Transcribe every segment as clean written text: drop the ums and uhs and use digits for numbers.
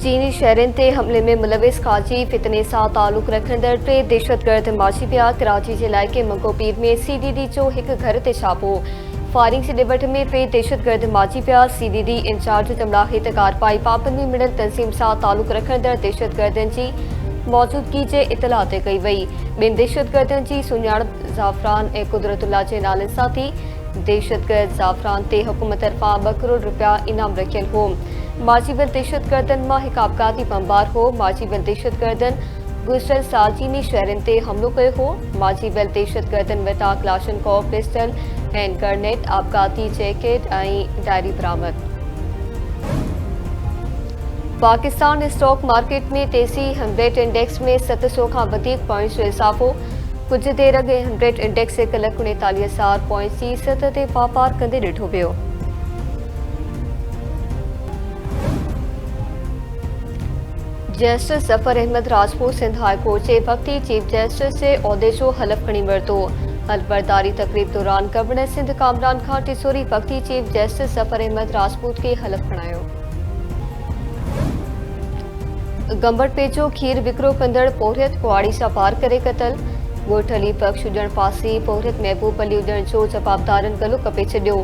चीनी शहरनि ते हमले में मुलविस ख़ारजी फितने सां तालुक़ रखंदड़ 3 दहशतगर्द माची पिया। कराची जे इलाइक़े मंगोपीर में CDD जो हिकु घर ते छापो। फायरिंग जे ॾिबठ में 3 दहशतगर्द माची पिया। CDD इंचार्ज जमलाहे त कारवाई पाबंदी मिलियल तंज़ीम सां तालुक़ रखंदड़ दहशतगर्दनि जी मौजूदगी जे इतला ते कई वई। ॿिनि दहशतगर्दनि जी सुञाणप ज़ाफ़रान ऐं कुदरतुल्ला जे नालनि सां थी। दहशतगर्द ज़ाफ़रान ते हुकूमत तरफ़ां 2 करोड़ रुपया इनाम रखियल हो। माजीबल दहशतगर्दनि मां हिकु आपघाती बमबार हो। माजीबल दहशतगर्दनि गुज़िरियल साल चीनी शहरनि ते हमलो कयो हो। माजीबल दहशतगर्दनि वटां क्लाशनकॉफ पिस्टल, हैंड ग्रेनेड, आपघाती जैकेट ऐं डायरी बरामद। पाकिस्तान स्टॉक मार्केट में तेज़ी। 100 इंडेक्स में 700 खां वधीक पॉइंट्स जो इज़ाफ़ो। कुछ देर अॻु 100 इंडेक्स 1,49,000 पॉइंट्स जी सतह ते वापार कंदे ॾिठो वियो। Justice Zafar Ahmed Rajput Sindh high court जे वक़्ती चीफ जस्टिस जे उहिदे जो हलफ़ खणी वरितो। हलफ़बरदारी तक़रीब दौरान गवर्नर सिंध कामरान खान टिसोरी वक़्ती चीफ जस्टिस ज़फ़र अहमद राजपूत खे हलफ़ खणायो। गंबड़ पेचो खीर विकिरो कंदड़ पोरियत कुआड़ी सां पार करे क़तल। ॻोठ अली बख़्श उजण पासी पोरियत महबूब अली उजण जो जवाबदारनि गलो कपे छॾियो।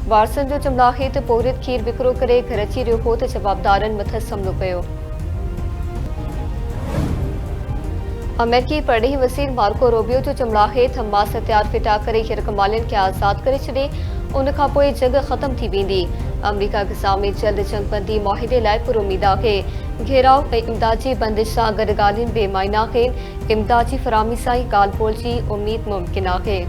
वारसनि जो चमड़ा आहे त पोरियत खीर विकिरो करे घर अची रहियो हो त जवाबदारनि मथसि हमलो कयो। अमेरिकी परॾेही वज़ीर मार्को रूबियो जो चमड़ा आहे त हमास हथियार फिटा करे हिरकमालियुनि खे आज़ाद करे छॾे। उन खां पोइ जंग ख़त्म थी वेंदी। अमरीका ग़ज़ा में जल्द जंगबंदी मुआहिदे लाइ पुरुमीद आहे। घेराव ऐं इमदादी बंदिश सां गॾु ॻाल्हियुनि बेमानी आहिनि। इमदादी फ़राहमी सां ई ॻाल्हि ॿोल जी उमेद मुमकिन आहे।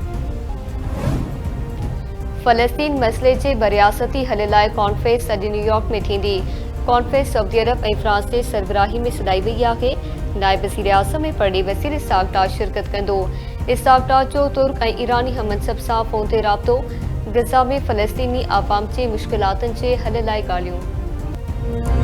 फ़लस्तीन मसइले जे बरियासती हल लाइ कॉन्फ्रेंस अॼु न्यूयॉर्क में थींदी। कॉन्फ्रेंस सऊदी अरब ऐं फ्रांस जे सरबराही में सॾाई वई आहे। नायब वज़ीर आज़म ऐं परॾेही वज़ीर इसहाक़ डार शिरकत कंदो। इसहाक़ डार जो तुर्क ऐं ईरानी हममनसब सां फ़ोन ते राबितो। ग़ज़ा में फ़लस्तीनी आवाम जे मुश्किलातुनि जे हल लाइ ॻाल्हियूं।